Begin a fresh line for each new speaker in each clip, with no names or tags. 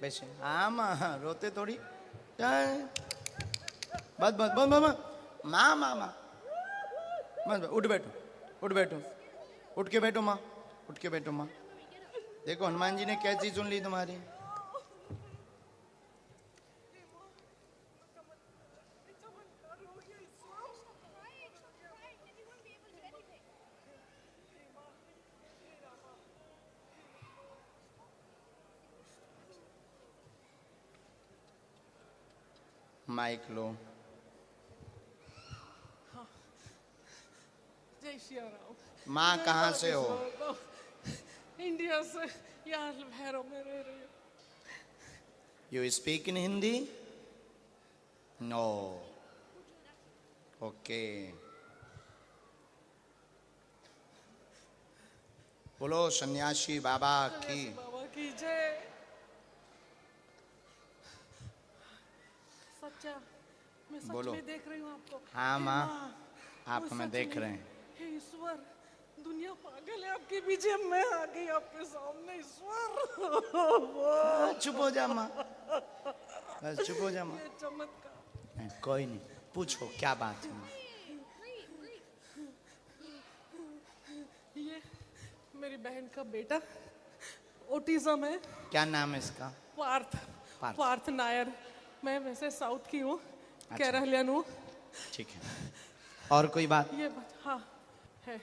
वैसे हाँ माँ रोते थोड़ी बस बस बस बस माँ माँ माँ बस उठ बैठो उठ बैठो उठ के बैठो माँ उठ के बैठो माँ। देखो हनुमान जी ने क्या चीज सुन ली तुम्हारी। माइक लो।
जय श्री राम।
माँ कहाँ से हो?
इंडिया से। यहाँ भैरव में रह रही हूँ।
You speak in Hindi? No. Okay. बोलो सन्यासी बाबा की।
बाबा की जय। सच्चा मैं सच
बोलो।
में देख रही हूँ आपको।
हाँ
हे
माँ आप
वो
हमें
सच
देख
में।
रहे हैं।
हे ईश्वर दुनिया पागल है आपके पीछे। मैं आ गई आपके सामने ईश्वर।
चुप हो जा माँ बस चुप हो जा माँ।
ये चमत्कार।
कोई नहीं पूछो क्या बात है माँ।
ये मेरी बहन का बेटा ऑटिज्म है।
क्या नाम है इसका?
पार्थ।
पार्थ।
पार्थ नायर। मैं वैसे साउथ की हूँ।
अच्छा।
केरलियन हूँ।
ठीक है और कोई बात?
ये बात हाँ है।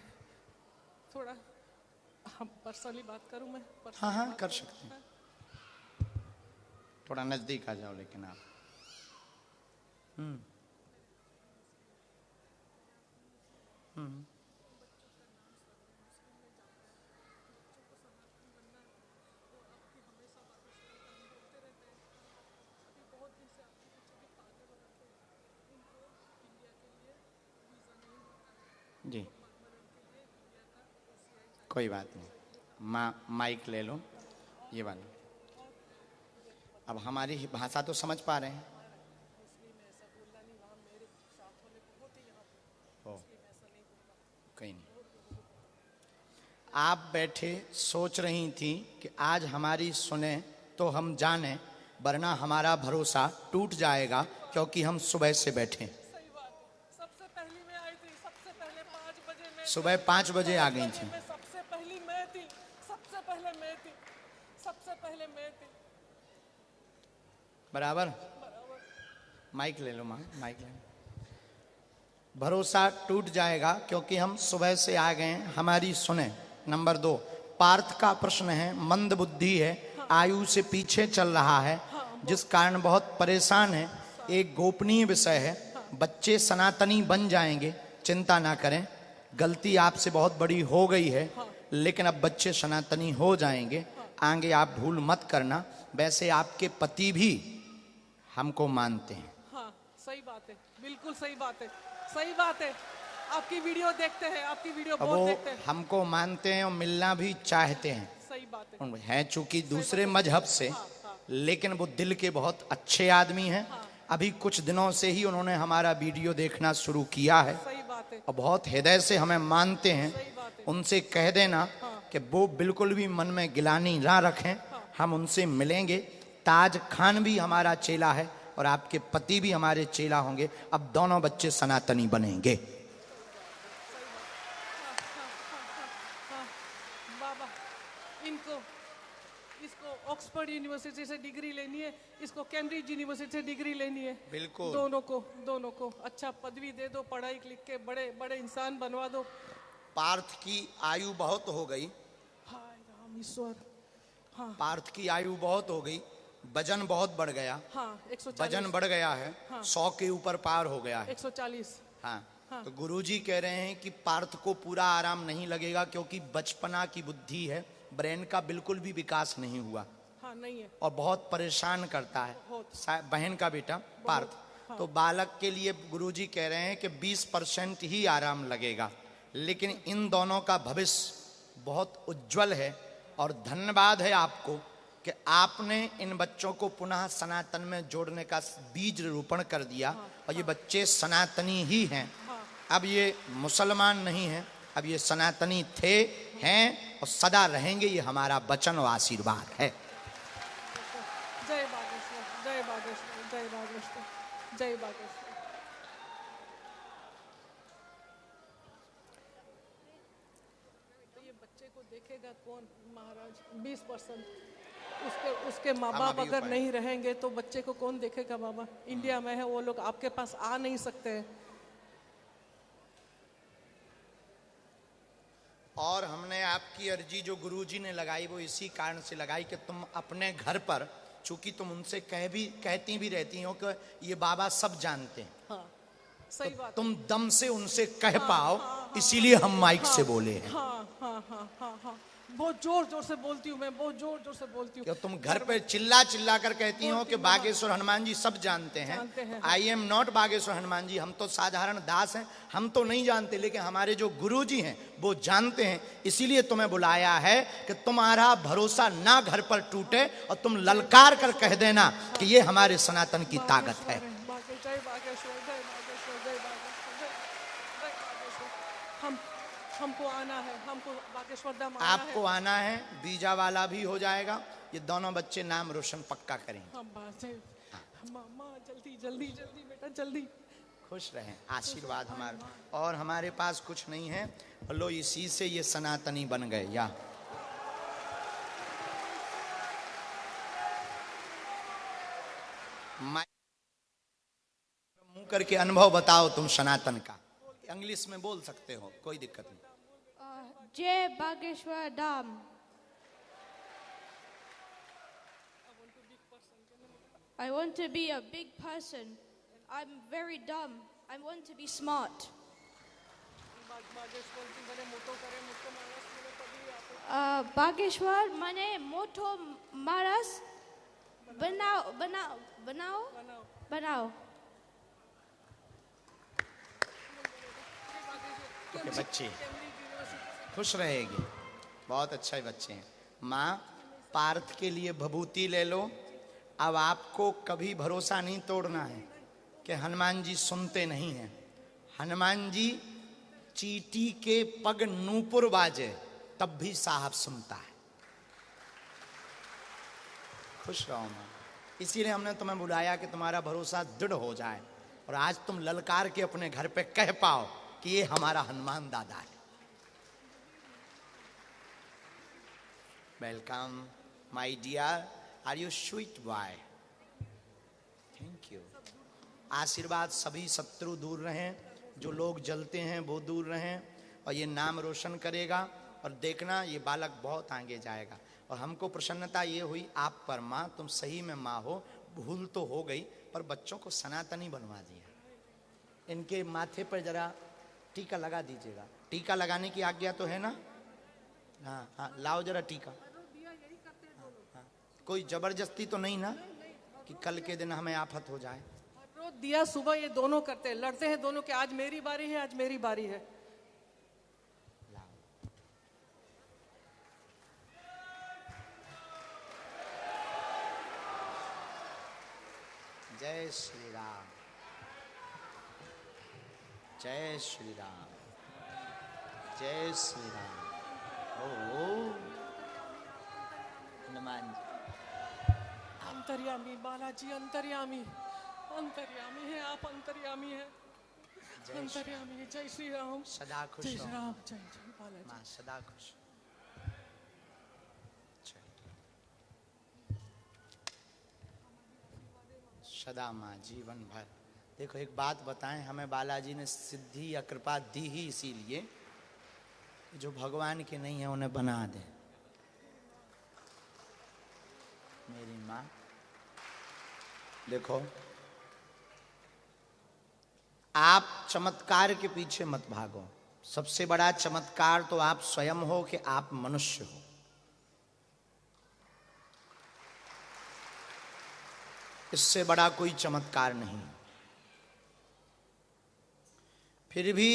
थोड़ा हम पर्सनली बात करूँ मैं?
हाँ हाँ कर सकते हैं। थोड़ा नजदीक आ जाओ लेकिन आप। जी कोई बात नहीं माँ माइक ले लो ये वाला। अब हमारी भाषा तो समझ पा रहे हैं। ओ कहीं नहीं। आप बैठे सोच रही थी कि आज हमारी सुने तो हम जाने वरना हमारा भरोसा टूट जाएगा क्योंकि हम सुबह से बैठे।
सही बात। सबसे पहली मैं आई थी। सबसे पहले 5 बजे मैं
सुबह 5 बजे आ गई थी।
सबसे पहली मैं थी। सबसे पहले मैं थी। सबसे पहले मैं थी।
बराबर। माइक ले लो माँ माइक ले लो। भरोसा टूट जाएगा क्योंकि हम सुबह से आ गए हमारी सुने। नंबर 2 पार्थ का प्रश्न है मंद बुद्धि है आयु से पीछे चल रहा है जिस कारण बहुत परेशान है। एक गोपनीय विषय है बच्चे सनातनी बन जाएंगे चिंता ना करें। गलती आपसे बहुत बड़ी हो गई है लेकिन अब बच्चे सनातनी हो जाएंगे आगे आप भूल मत करना। वैसे आपके पति भी हमको मानते हैं।
हाँ सही बात है। बिल्कुल सही बात है। सही बात है। आपकी वीडियो देखते हैं। आपकी वीडियो
अब
बहुत
वो
देखते हैं।
हमको मानते हैं और मिलना भी चाहते हैं।
सही बात है।
हैं चूंकि दूसरे मजहब से लेकिन वो दिल के बहुत अच्छे आदमी हैं। अभी कुछ दिनों से ही उन्होंने हमारा वीडियो देखना शुरू किया है
सही बात है।
और बहुत हृदय से हमें मानते हैं।
सही बात है।
उनसे कह देना कि वो बिल्कुल भी मन में गिलानी ना रखें। हम उनसे मिलेंगे। ताज खान भी हमारा चेला है और आपके पति भी हमारे चेला होंगे। अब दोनों बच्चे सनातनी बनेंगे।
बाबा इनको इसको ऑक्सफोर्ड यूनिवर्सिटी से डिग्री लेनी है। इसको कैम्ब्रिज यूनिवर्सिटी से डिग्री लेनी है।
बिल्कुल
दोनों को अच्छा पदवी दे दो। पढ़ाई लिख के बड़े बड़े इंसान बनवा दो।
पार्थ की आयु बहुत हो गई।
हाय राम ईश्वर। हाँ
पार्थ की आयु बहुत हो गई। वजन बहुत बढ़ गया।
हाँ 140।
वजन बढ़ गया है। 100 के ऊपर पार हो गया है।
140।
हाँ तो गुरुजी कह रहे हैं कि पार्थ को पूरा आराम नहीं लगेगा क्योंकि बचपना की बुद्धि है। ब्रेन का बिल्कुल भी विकास नहीं हुआ।
हाँ नहीं है।
और बहुत परेशान करता है बहन का बेटा पार्थ। तो बालक के लिए गुरुजी कह रहे हैं कि 20% ही आराम लगेगा लेकिन इन दोनों का भविष्य बहुत उज्जवल है। और धन्यवाद है आपको कि आपने इन बच्चों को पुनः सनातन में जोड़ने का बीज रोपण कर दिया और ये बच्चे सनातनी ही हैं। अब ये मुसलमान नहीं हैं। अब ये सनातनी थे हैं और सदा रहेंगे। ये हमारा वचन और आशीर्वाद है।
जय बागेश्वर, जय बागेश्वर, जय बागेश्वर, जय बागेश्वर। तो ये बच्चे को देखेगा कौन महाराज? 20%। उसके माँ बाप अगर नहीं रहेंगे तो बच्चे को कौन देखेगा बाबा? इंडिया में है वो लोग, आपके पास आ नहीं सकते हैं।
और हमने आपकी अर्जी जो गुरुजी ने लगाई वो इसी कारण से लगाई कि तुम अपने घर पर, चूंकि तुम उनसे कहती भी रहती हो कि ये बाबा सब जानते हैं,
हाँ, सही
तो
बात।
तुम दम से उनसे कह पाओ, इसीलिए हम माइक से बोले हैं।
हाँ हाँ हाँ हाँ हाँ, बहुत जोर जोर से बोलती हूँ मैं, बहुत जोर जोर से बोलती हूँ।
कि तुम घर पे चिल्ला चिल्ला कर कहती हो कि बागेश्वर हनुमान जी सब जानते हैं। I am not Bageshwar Hanuman ji, हम तो साधारण दास हैं, हम तो नहीं जानते, लेकिन हमारे जो गुरुजी हैं वो जानते हैं, इसीलिए तुम्हें बुलाया है कि तुम्हारा भरोसा ना घर पर टूटे और तुम ललकार कर कह देना कि ये हमारे सनातन की ताकत है।
जय बागेश्वर, जय बागेश्वर, जय बागेश्वर, जय बागेश्वर। हमको आना है, हमको बागेश्वर धाम आना है।
आपको आना है, वीजा वाला भी हो जाएगा। ये दोनों बच्चे नाम रोशन पक्का करेंगे।
मामा जल्दी जल्दी जल्दी बेटा जल्दी।
खुश रहें, आशीर्वाद हमारा। और हमारे पास कुछ नहीं है, लो इसी से ये सनातनी बन गए। या मुंह करके अनुभव बताओ तुम सनातन का। इंग्लिश में बोल सकते हो, कोई दिक्कत नहीं।
जय Bageshwar Dham. I want to be a big person. I'm very dumb. I want to be smart. Bageshwar मने मोटो मारस बनाओ बनाओ बनाओ बनाओ।
बच्चे खुश रहेगी, बहुत अच्छे बच्चे हैं। माँ, पार्थ के लिए भभूति ले लो। अब आपको कभी भरोसा नहीं तोड़ना है कि हनुमान जी सुनते नहीं हैं। हनुमान जी चींटी के पग नूपुर बाजे तब भी साहब सुनता है। खुश रहो माँ, इसीलिए हमने तुम्हें बुलाया कि तुम्हारा भरोसा दृढ़ हो जाए और आज तुम ललकार के अपने घर पे कह पाओ कि ये हमारा हनुमान दादा है। Welcome my dear, are you sweet boy? Thank you. आशीर्वाद, सभी शत्रु दूर रहें, जो लोग जलते हैं वो दूर रहें, और ये नाम रोशन करेगा। और देखना ये बालक बहुत आगे जाएगा। और हमको प्रसन्नता ये हुई आप पर माँ, तुम सही में माँ हो। भूल तो हो गई पर बच्चों को सनातनी बनवा दिया। इनके माथे पर जरा टीका लगा दीजिएगा। टीका लगाने की आज्ञा तो है ना? हाँ हाँ, लाओ जरा टीका। हाँ, कोई जबरदस्ती तो नहीं ना कि कल के दिन हमें आफत हो जाए?
रोज दिया सुबह ये दोनों करते हैं, लड़ते हैं दोनों के, आज मेरी बारी है, आज मेरी बारी है।
जय श्री राम, जय श्री राम, जय श्री राम। ओ हनुमान जी
अंतर्यामी, बालाजी अंतर्यामी, अंतर्यामी है आप, अंतर्यामी है, अंतर्यामी है। जय श्री राम,
सदा खुश
जय श्री
रहो।
राम, जय जय बालाजी।
माँ सदा खुश। सदा माँ जीवन भर। देखो एक बात बताएं, हमें बालाजी ने सिद्धि या कृपा दी ही इसीलिए जो भगवान के नहीं है उन्हें बना दे। मेरी माँ देखो, आप चमत्कार के पीछे मत भागो। सबसे बड़ा चमत्कार तो आप स्वयं हो कि आप मनुष्य हो। इससे बड़ा कोई चमत्कार नहीं। फिर भी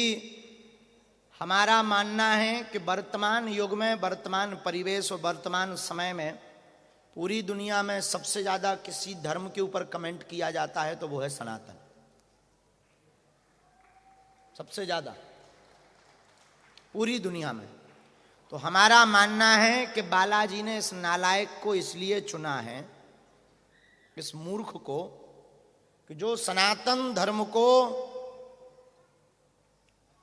हमारा मानना है कि वर्तमान युग में, वर्तमान परिवेश और वर्तमान समय में पूरी दुनिया में सबसे ज्यादा किसी धर्म के ऊपर कमेंट किया जाता है तो वो है सनातन। सबसे ज्यादा पूरी दुनिया में। तो हमारा मानना है कि बालाजी ने इस नालायक को इसलिए चुना है इस मूर्ख को कि जो सनातन धर्म को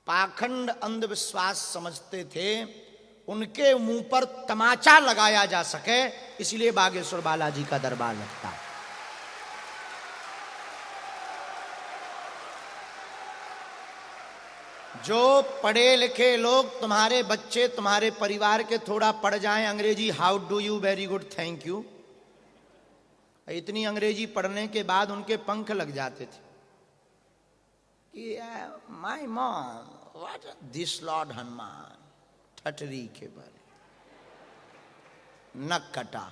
पाखंड अंधविश्वास समझते थे, उनके मुंह पर तमाचा लगाया जा सके, इसलिए बागेश्वर बालाजी का दरबार लगता है। जो पढ़े लिखे लोग, तुम्हारे बच्चे तुम्हारे परिवार के थोड़ा पढ़ जाएं अंग्रेजी, how do you, very good, thank you, इतनी अंग्रेजी पढ़ने के बाद उनके पंख लग जाते थे कि my mom what this lord Hanuman, ठटरी के बारे, नक कटा।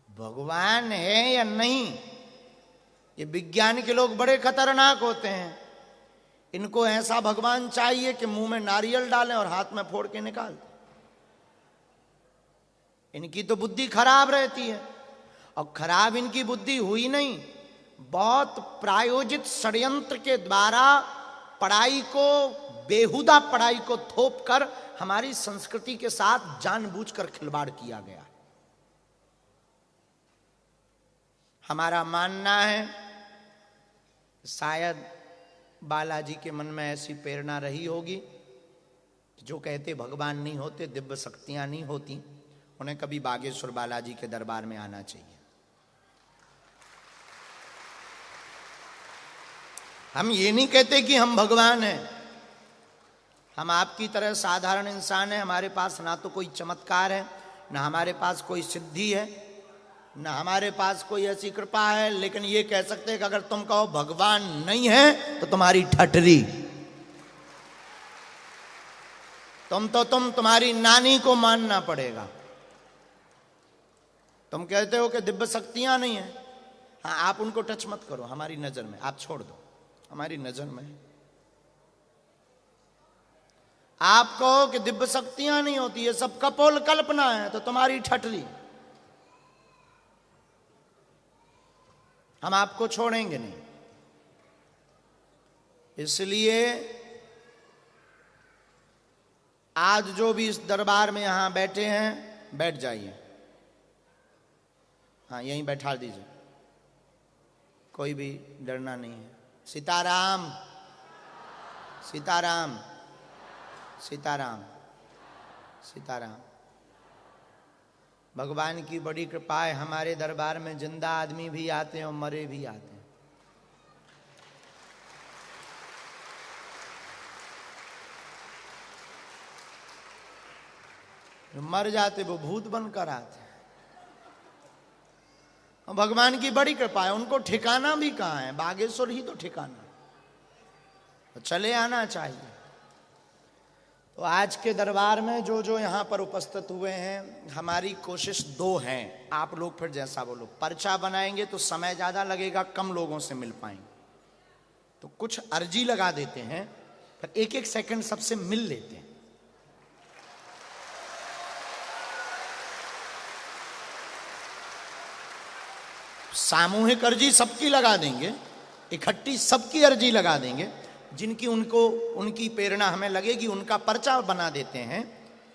भगवान है या नहीं, ये विज्ञान के लोग बड़े खतरनाक होते हैं। इनको ऐसा भगवान चाहिए कि मुंह में नारियल डालें और हाथ में फोड़ के निकाल दें। इनकी तो बुद्धि खराब रहती है, और खराब इनकी बुद्धि हुई नहीं, बहुत प्रायोजित षड्यंत्र के द्वारा पढ़ाई को, बेहुदा पढ़ाई को थोप कर हमारी संस्कृति के साथ जानबूझकर खिलवाड़ किया गया। हमारा मानना है शायद बालाजी के मन में ऐसी प्रेरणा रही होगी, जो कहते भगवान नहीं होते, दिव्य शक्तियां नहीं होती, उन्हें कभी बागेश्वर बालाजी के दरबार में आना चाहिए। हम ये नहीं कहते कि हम भगवान हैं, हम आपकी तरह साधारण इंसान हैं। हमारे पास ना तो कोई चमत्कार है, ना हमारे पास कोई सिद्धि है, ना हमारे पास कोई ऐसी कृपा है, लेकिन ये कह सकते हैं कि अगर तुम कहो भगवान नहीं है तो तुम्हारी ठटरी, तुम्हारी नानी को मानना पड़ेगा। तुम कहते हो कि दिव्य शक्तियां नहीं है, हाँ आप उनको टच मत करो, हमारी नजर में आप छोड़ दो, हमारी नजर में। आप कहो कि दिव्य शक्तियां नहीं होती, ये सब कपोल कल्पना है, तो तुम्हारी ठटरी, हम आपको छोड़ेंगे नहीं। इसलिए आज जो भी इस दरबार में यहां बैठे हैं, बैठ जाइए, हाँ यहीं बैठा दीजिए, कोई भी डरना नहीं है। सीताराम सीताराम सीताराम सीताराम। भगवान की बड़ी कृपा है, हमारे दरबार में जिंदा आदमी भी आते हैं और मरे भी आते हैं। जो मर जाते वो भूत बनकर आते हैं। और भगवान की बड़ी कृपा है, उनको ठिकाना भी कहाँ है, बागेश्वर ही तो ठिकाना, तो चले आना चाहिए। तो आज के दरबार में जो जो यहाँ पर उपस्थित हुए हैं, हमारी कोशिश दो हैं, आप लोग फिर जैसा बोलो। पर्चा बनाएंगे तो समय ज़्यादा लगेगा, कम लोगों से मिल पाएंगे, तो कुछ अर्जी लगा देते हैं, फिर एक एक सेकंड सबसे मिल लेते हैं। सामूहिक अर्जी सबकी लगा देंगे, इकट्ठी सबकी अर्जी लगा देंगे, जिनकी उनकी प्रेरणा हमें लगेगी, उनका पर्चा बना देते हैं,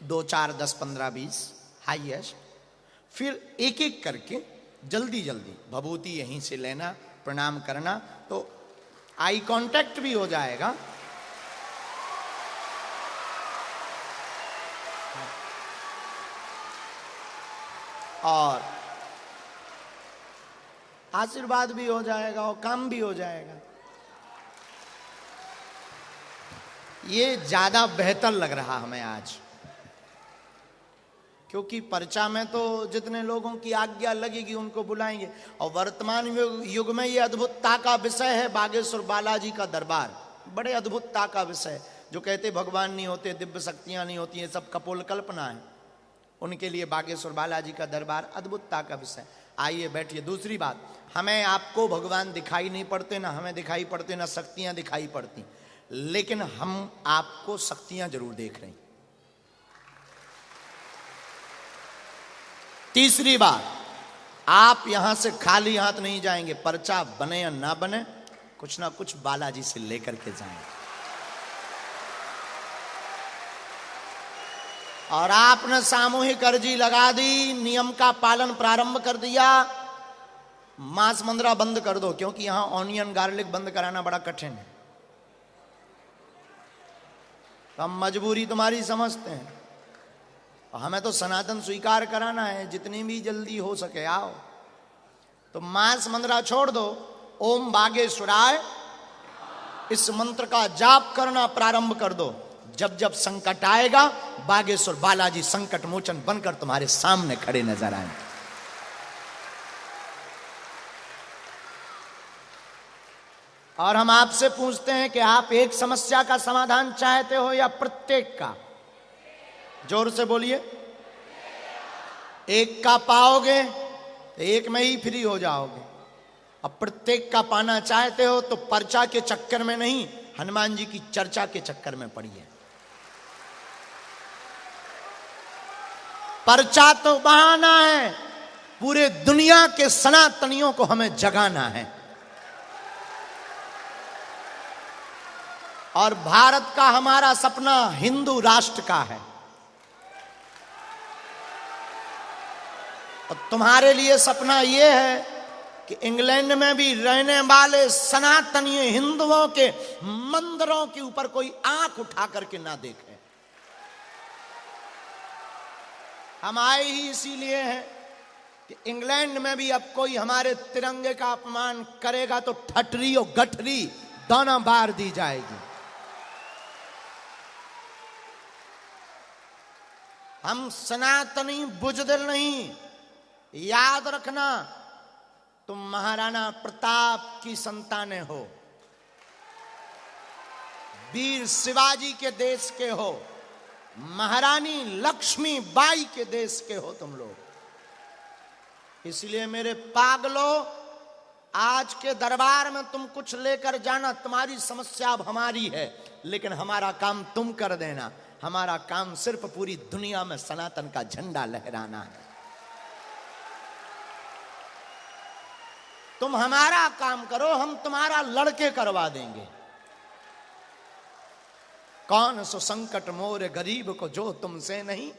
2 4 10 15 20 हाईएस्ट। फिर एक एक करके जल्दी जल्दी भभूति यहीं से लेना, प्रणाम करना, तो आई कांटेक्ट भी हो जाएगा। और आशीर्वाद भी हो जाएगा और काम भी हो जाएगा। ये ज्यादा बेहतर लग रहा हमें आज, क्योंकि पर्चा में तो जितने लोगों की आज्ञा लगेगी उनको बुलाएंगे। और वर्तमान युग में ये अद्भुतता का विषय है बागेश्वर बालाजी का दरबार, बड़े अद्भुतता का विषय। जो कहते भगवान नहीं होते, दिव्य शक्तियां नहीं होती, ये सब कपोल कल्पना है, उनके लिए बागेश्वर बालाजी का दरबार अद्भुतता का विषय। आइए बैठिए। दूसरी बात, हमें आपको भगवान दिखाई नहीं पड़ते, ना हमें दिखाई पड़ते, ना शक्तियां दिखाई पड़ती, लेकिन हम आपको शक्तियां जरूर देख रहे हैं। तीसरी बात, आप यहां से खाली हाथ नहीं जाएंगे, पर्चा बने या ना बने, कुछ ना कुछ बालाजी से लेकर के जाएंगे। और आपने सामूहिक अर्जी लगा दी, नियम का पालन प्रारंभ कर दिया, मांस मंद्रा बंद कर दो, क्योंकि यहां ऑनियन गार्लिक बंद कराना बड़ा कठिन है। तो हम मजबूरी तुम्हारी समझते हैं, और हमें तो सनातन स्वीकार कराना है, जितनी भी जल्दी हो सके आओ। तो मांस मंद्रा छोड़ दो, ओम बागेश्वराय इस मंत्र का जाप करना प्रारंभ कर दो। जब जब संकट आएगा, बागेश्वर बालाजी संकट मोचन बनकर तुम्हारे सामने खड़े नजर आए। और हम आपसे पूछते हैं कि आप एक समस्या का समाधान चाहते हो या प्रत्येक का? जोर से बोलिए। एक का पाओगे तो एक में ही फ्री हो जाओगे, अब प्रत्येक का पाना चाहते हो तो पर्चा के चक्कर में नहीं, हनुमान जी की चर्चा के चक्कर में पड़िए। पर्चा तो बहाना है, पूरे दुनिया के सनातनियों को हमें जगाना है। और भारत का हमारा सपना हिंदू राष्ट्र का है। और तुम्हारे लिए सपना यह है कि इंग्लैंड में भी रहने वाले सनातनी हिंदुओं के मंदिरों के ऊपर कोई आंख उठा करके ना देखे। हम आए ही इसीलिए हैं कि इंग्लैंड में भी अब कोई हमारे तिरंगे का अपमान करेगा तो ठटरी और गठरी दोनों बार दी जाएगी। हम सनातनी बुजदिल नहीं, याद रखना, तुम महाराणा प्रताप की संतानें हो, वीर शिवाजी के देश के हो, महारानी लक्ष्मी बाई के देश के हो तुम लोग। इसलिए मेरे पागलों, आज के दरबार में तुम कुछ लेकर जाना, तुम्हारी समस्या अब हमारी है, लेकिन हमारा काम तुम कर देना। हमारा काम सिर्फ पूरी दुनिया में सनातन का झंडा लहराना है। तुम हमारा काम करो, हम तुम्हारा लड़के करवा देंगे। कौन सो संकट मोर गरीब को जो तुमसे नहीं,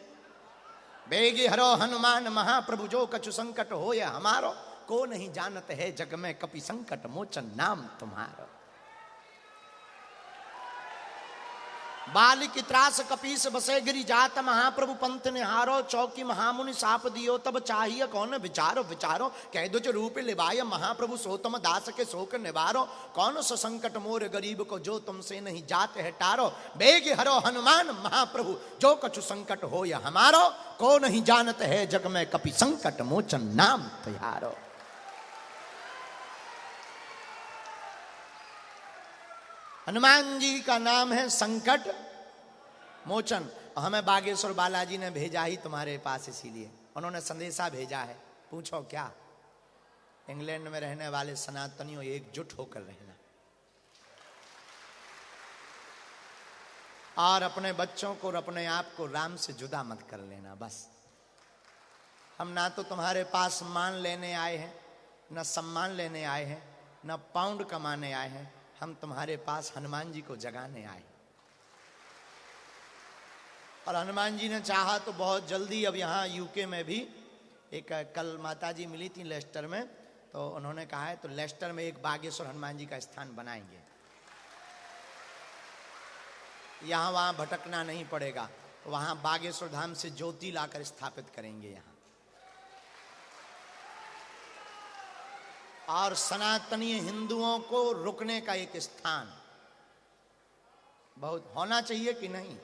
बेगी हरो हनुमान महाप्रभु जो कछु संकट हो या हमारो, को नहीं जानत है जग में कपि संकट मोचन नाम तुम्हारो। बालिक त्रास कपीस बसे गिरी जात महाप्रभु पंथ निहारो, चौकी महामुनि साप दियो तब चाहिए कौन विचारो विचारो, कह दो रूप लिवाय महाप्रभु सोतम दास के शोक निवारो, कौन सो संकट मोर गरीब को जो तुमसे नहीं जाते है टारो, बेग हरो हनुमान महाप्रभु जो कछु संकट हो या हमारो, को नहीं जानत है जग में कपि संकट मोचन नाम तुम्हारो। हनुमान जी का नाम है संकट मोचन। हमें बागेश्वर बालाजी ने भेजा ही तुम्हारे पास, इसीलिए उन्होंने संदेशा भेजा है। पूछो क्या? इंग्लैंड में रहने वाले सनातनियों, एकजुट होकर रहना और अपने बच्चों को और अपने आप को राम से जुदा मत कर लेना। बस हम ना तो तुम्हारे पास मान लेने आए हैं, न सम्मान लेने आए हैं, न पाउंड कमाने आए हैं। हम तुम्हारे पास हनुमान जी को जगाने आए। और हनुमान जी ने चाहा तो बहुत जल्दी, अब यहाँ यूके में भी एक, कल माता जी मिली थी लेस्टर में, तो उन्होंने कहा है तो लेस्टर में एक बागेश्वर हनुमान जी का स्थान बनाएंगे। यहाँ वहाँ भटकना नहीं पड़ेगा, वहाँ बागेश्वर धाम से ज्योति लाकर स्थापित करेंगे यहाँ। और सनातनी हिंदुओं को रुकने का एक स्थान बहुत होना चाहिए कि नहीं?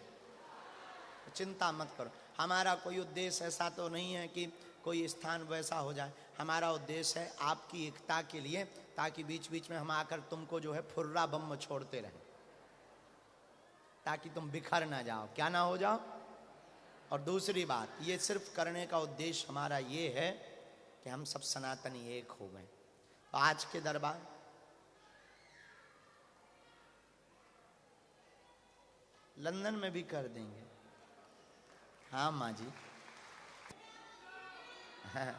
चिंता मत करो, हमारा कोई उद्देश्य ऐसा तो नहीं है कि कोई स्थान वैसा हो जाए। हमारा उद्देश्य है आपकी एकता के लिए, ताकि बीच बीच में हम आकर तुमको जो है फुर्रा बम छोड़ते रहें, ताकि तुम बिखर ना जाओ, क्या ना हो जाओ। और दूसरी बात, ये सिर्फ करने का उद्देश्य हमारा ये है कि हम सब सनातनी एक हो गए। तो आज के दरबार लंदन में भी कर देंगे। हाँ माँ जी, हाँ,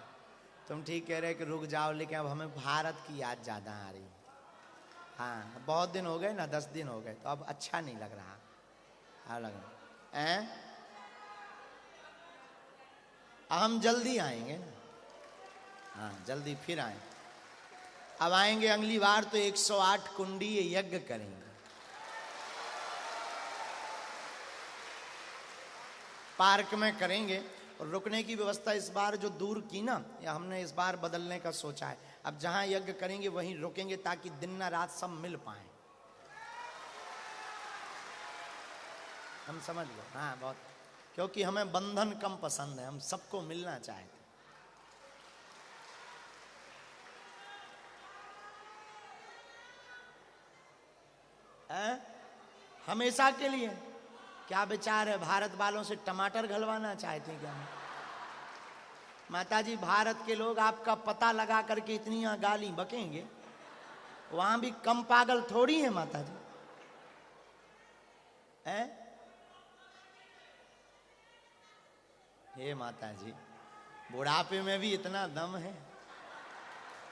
तुम ठीक कह रहे कि रुक जाओ, लेकिन अब हमें भारत की याद ज़्यादा आ रही। हाँ, बहुत दिन हो गए ना, 10 दिन हो गए, तो अब अच्छा नहीं लग रहा। हाँ लग रहा हम जल्दी आएंगे ना, हाँ जल्दी फिर आए। अब आएंगे अगली बार तो 108 कुंडी यज्ञ करेंगे। पार्क में करेंगे। और रुकने की व्यवस्था इस बार जो दूर की ना, या हमने इस बार बदलने का सोचा है। अब जहां यज्ञ करेंगे वहीं रुकेंगे ताकि दिन ना रात सब मिल पाए। हम समझ लो, हाँ बहुत, क्योंकि हमें बंधन कम पसंद है, हम सबको मिलना चाहते। हमेशा के लिए क्या विचार है? भारत वालों से टमाटर घलवाना चाहते हैं क्या? माताजी, भारत के लोग आपका पता लगा करके इतनी गाली बकेंगे, वहां भी कम पागल थोड़ी है माताजी। हे माताजी, बुढ़ापे में भी इतना दम है?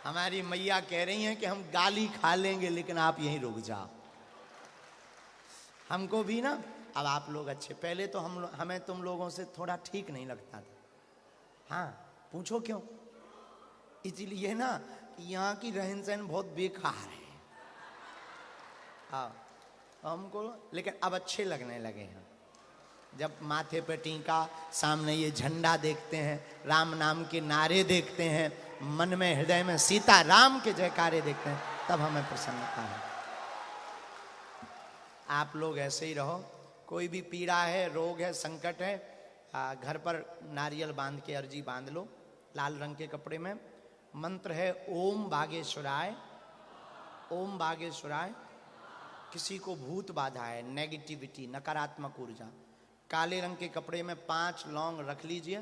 हमारी मैया कह रही हैं कि हम गाली खा लेंगे लेकिन आप यहीं रुक जाओ। हमको भी ना, अब आप लोग अच्छे, पहले तो हमें तुम लोगों से थोड़ा ठीक नहीं लगता था। हाँ, पूछो क्यों? इसलिए ना कि यहाँ की रहन सहन बहुत बेकार है। हाँ, हमको लेकिन अब अच्छे लगने लगे हैं। जब माथे पे टीका, सामने ये झंडा देखते हैं, राम नाम के नारे देखते हैं, मन में हृदय में सीता राम के जयकारे देखते हैं, तब हमें प्रसन्नता है। आप लोग ऐसे ही रहो। कोई भी पीड़ा है, रोग है, संकट है, घर पर नारियल बांध के अर्जी बांध लो, लाल रंग के कपड़े में। मंत्र है ओम बागेश्वराय, ओम बागेश्वराय। किसी को भूत बाधा है, नेगेटिविटी, नकारात्मक ऊर्जा, काले रंग के कपड़े में 5 लौंग रख लीजिए,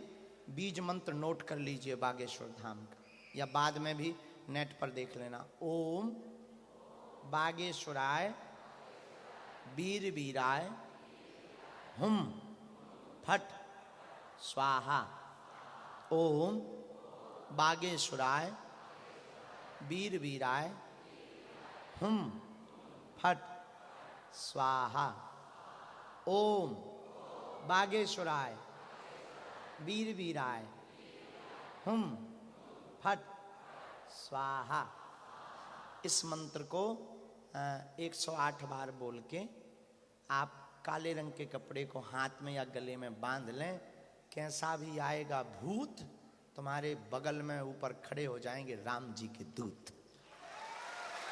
बीज मंत्र नोट कर लीजिए बागेश्वर धाम का, या बाद में भी नेट पर देख लेना। ओम बागेश्वराय वीर वीराय हुम फट स्वाहा। ओम बागेश्वराय वीर वीराय हुम फट स्वाहा। ओम बागेश्वराय वीर वीराय हुम फट स्वाहा। इस मंत्र को 108 बार बोल के आप काले रंग के कपड़े को हाथ में या गले में बांध लें। कैसा भी आएगा भूत, तुम्हारे बगल में ऊपर खड़े हो जाएंगे राम जी के दूत।